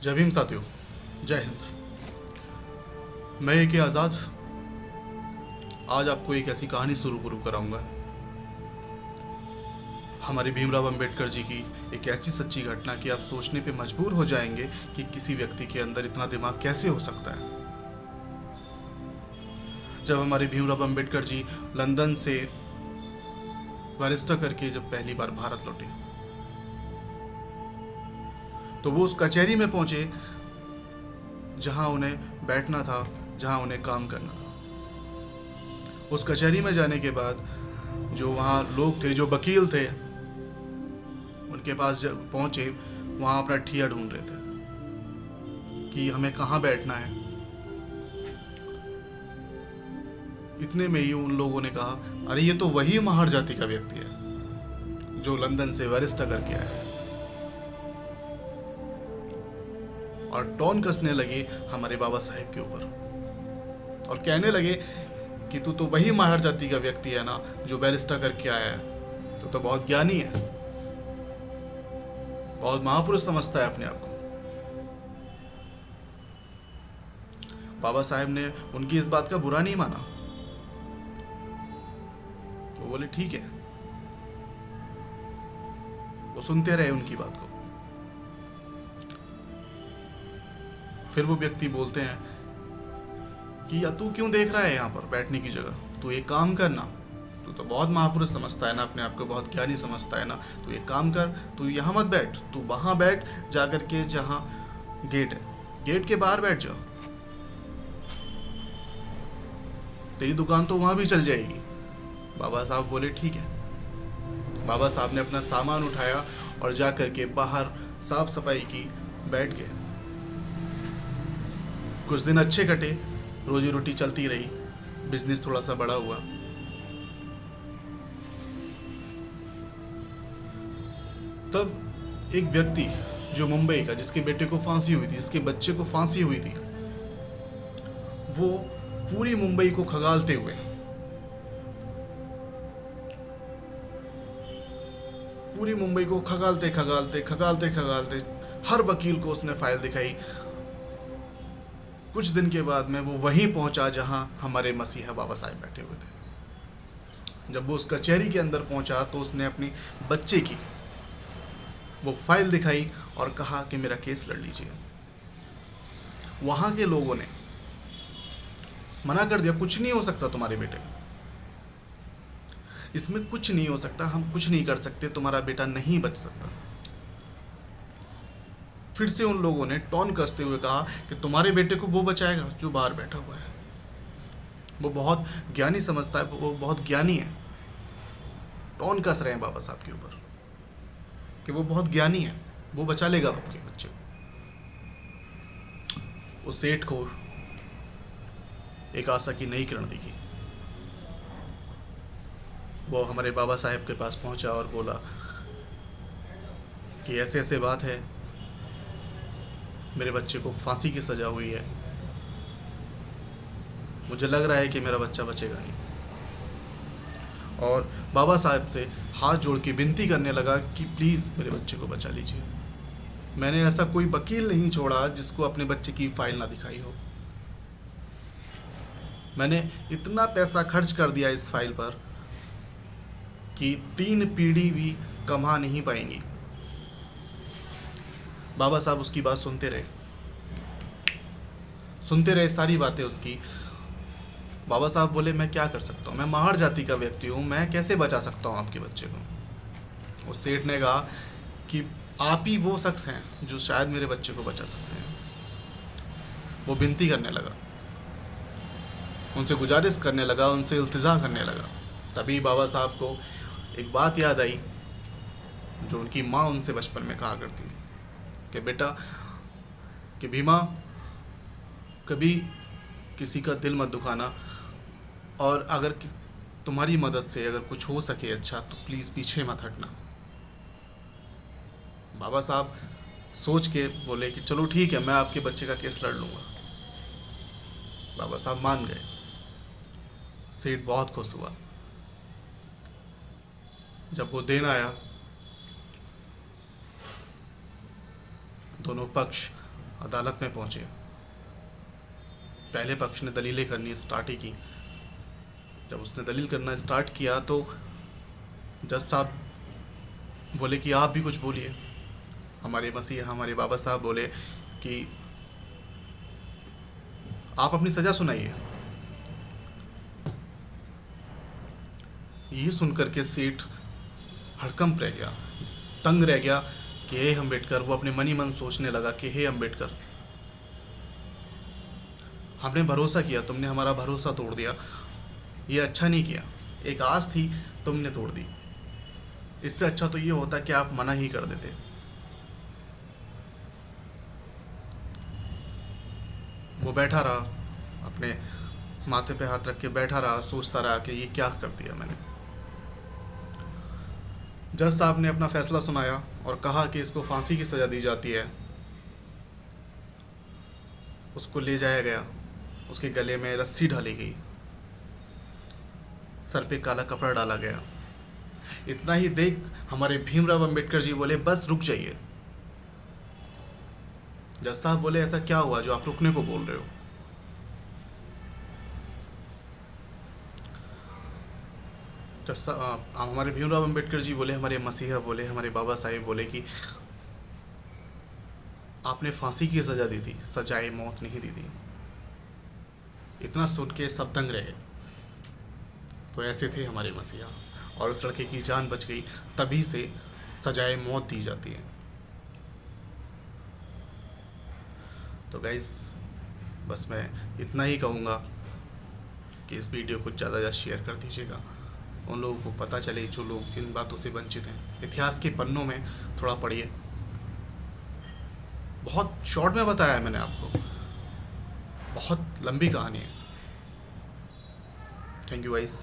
जय भीम साथियों, जय हिंद। मैं एक आज़ाद आज आपको एक ऐसी कहानी शुरू कराऊंगा हमारे भीमराव अंबेडकर जी की, एक ऐसी सच्ची घटना कि आप सोचने पे मजबूर हो जाएंगे कि किसी व्यक्ति के अंदर इतना दिमाग कैसे हो सकता है। जब हमारे भीमराव अंबेडकर जी लंदन से बैरिस्टर करके जब पहली बार भारत लौटे, तो वो उस कचहरी में पहुंचे जहां उन्हें बैठना था, जहां उन्हें काम करना था। उस कचहरी में जाने के बाद जो वहाँ लोग थे, जो वकील थे, उनके पास जब पहुंचे, वहाँ अपना ठिया ढूंढ रहे थे कि हमें कहाँ बैठना है। इतने में ही उन लोगों ने कहा, अरे ये तो वही महार जाति का व्यक्ति है जो लंदन से बैरिस्टर करके आया है। और टोन कसने लगे हमारे बाबा साहेब के ऊपर और कहने लगे कि तू तो वही माहर जाति का व्यक्ति है ना जो बैरिस्टर करके आया है, तू तो बहुत ज्ञानी है, बहुत महापुरुष समझता है अपने आप को। बाबा साहेब ने उनकी इस बात का बुरा नहीं माना। वो बोले ठीक है, वो सुनते रहे उनकी बात को। फिर वो व्यक्ति बोलते हैं कि या तू क्यों देख रहा है यहाँ पर बैठने की जगह, तू एक काम करना, तू तो बहुत महापुरुष समझता है ना, अपने आप को बहुत ज्ञानी समझता है ना, तू एक काम कर, तू यहाँ मत बैठ, तू वहाँ बैठ जाकर के जहाँ गेट है, गेट के बाहर बैठ जाओ, तेरी दुकान तो वहाँ भी चल जाएगी। बाबा साहब बोले ठीक है। बाबा साहब ने अपना सामान उठाया और जा करके बाहर साफ सफाई की, बैठ गए। कुछ दिन अच्छे कटे, रोजी रोटी चलती रही, बिजनेस थोड़ा सा बड़ा हुआ। तब एक व्यक्ति जो मुंबई का, जिसके बेटे को फांसी हुई थी, जिसके बच्चे को फांसी हुई थी, वो पूरी मुंबई को खगालते हुए, पूरी मुंबई को खगालते खगालते खगालते खगालते हर वकील को उसने फाइल दिखाई। कुछ दिन के बाद में वो वहीं पहुंचा जहां हमारे मसीहा बाबा साहेब बैठे हुए थे। जब वो उस कचहरी के अंदर पहुंचा तो उसने अपने बच्चे की वो फाइल दिखाई और कहा कि मेरा केस लड़ लीजिए। वहां के लोगों ने मना कर दिया, कुछ नहीं हो सकता तुम्हारे बेटे का, इसमें कुछ नहीं हो सकता, हम कुछ नहीं कर सकते, तुम्हारा बेटा नहीं बच सकता। फिर से उन लोगों ने टोन कसते हुए कहा कि तुम्हारे बेटे को वो बचाएगा जो बाहर बैठा हुआ है, वो बहुत ज्ञानी समझता है, वो बहुत ज्ञानी है। टोन कस रहे हैं बाबा साहब के ऊपर कि वो बहुत ज्ञानी है, वो बचा लेगा आपके बच्चे को। उस सेठ को एक आशा की नई किरण दिखी। वो हमारे बाबा साहेब के पास पहुंचा और बोला कि ऐसे ऐसे बात है, मेरे बच्चे को फांसी की सज़ा हुई है, मुझे लग रहा है कि मेरा बच्चा बचेगा नहीं। और बाबा साहब से हाथ जोड़ के विनती करने लगा कि प्लीज़ मेरे बच्चे को बचा लीजिए। मैंने ऐसा कोई वकील नहीं छोड़ा जिसको अपने बच्चे की फाइल ना दिखाई हो। मैंने इतना पैसा खर्च कर दिया इस फाइल पर कि 3 पीढ़ी भी कमा नहीं पाएंगी। बाबा साहब उसकी बात सुनते रहे सारी बातें उसकी। बाबा साहब बोले मैं क्या कर सकता हूँ, मैं महार जाति का व्यक्ति हूँ, मैं कैसे बचा सकता हूँ आपके बच्चे को। उस सेठ ने कहा कि आप ही वो शख्स हैं जो शायद मेरे बच्चे को बचा सकते हैं। वो विनती करने लगा, उनसे गुजारिश करने लगा, उनसे इल्तिजा करने लगा। तभी बाबा साहब को एक बात याद आई जो उनकी माँ उनसे बचपन में कहा करती थी कि बेटा, कि भीमा, कभी किसी का दिल मत दुखाना, और अगर तुम्हारी मदद से अगर कुछ हो सके अच्छा तो प्लीज़ पीछे मत हटना। बाबा साहब सोच के बोले कि चलो ठीक है, मैं आपके बच्चे का केस लड़ लूँगा। बाबा साहब मान गए। सेठ बहुत खुश हुआ। जब वो दिन आया, दोनों पक्ष अदालत में पहुंचे। पहले पक्ष ने दलीलें करनी स्टार्ट ही की। जब उसने दलील करना स्टार्ट किया तो जज साहब बोले कि आप भी कुछ बोलिए। हमारे मसीह हमारे बाबा साहब बोले कि आप अपनी सज़ा सुनाइए। ये सुनकर के सेठ हड़कंप रह गया, तंग रह गया कि हे अम्बेडकर। वो अपने मन ही मन सोचने लगा कि हे अम्बेडकर, हमने भरोसा किया, तुमने हमारा भरोसा तोड़ दिया। ये अच्छा नहीं किया। एक आस थी, तुमने तोड़ दी। इससे अच्छा तो ये होता कि आप मना ही कर देते। वो बैठा रहा, अपने माथे पे हाथ रख के बैठा रहा, सोचता रहा कि ये क्या कर दिया मैंने। जज साहब ने अपना फैसला सुनाया और कहा कि इसको फांसी की सज़ा दी जाती है। उसको ले जाया गया, उसके गले में रस्सी डाली गई, सर पे काला कपड़ा डाला गया। इतना ही देख हमारे भीमराव अंबेडकर जी बोले, बस रुक जाइए। जज साहब बोले, ऐसा क्या हुआ जो आप रुकने को बोल रहे हो? हमारे भीमराव अंबेडकर जी बोले, हमारे मसीहा बोले, हमारे बाबा साहेब बोले कि आपने फांसी की सज़ा दी थी, सजाए मौत नहीं दी थी। इतना सुन के सब दंग रह गए। तो ऐसे थे हमारे मसीहा, और उस लड़के की जान बच गई। तभी से सजाए मौत दी जाती है। तो गाइस, बस मैं इतना ही कहूँगा कि इस वीडियो को ज़्यादा ज़्यादा शेयर कर दीजिएगा, उन लोगों को पता चले जो लोग इन बातों से वंचित हैं। इतिहास के पन्नों में थोड़ा पढ़िए। बहुत शॉर्ट में बताया है मैंने आपको, बहुत लंबी कहानी है। Thank you guys.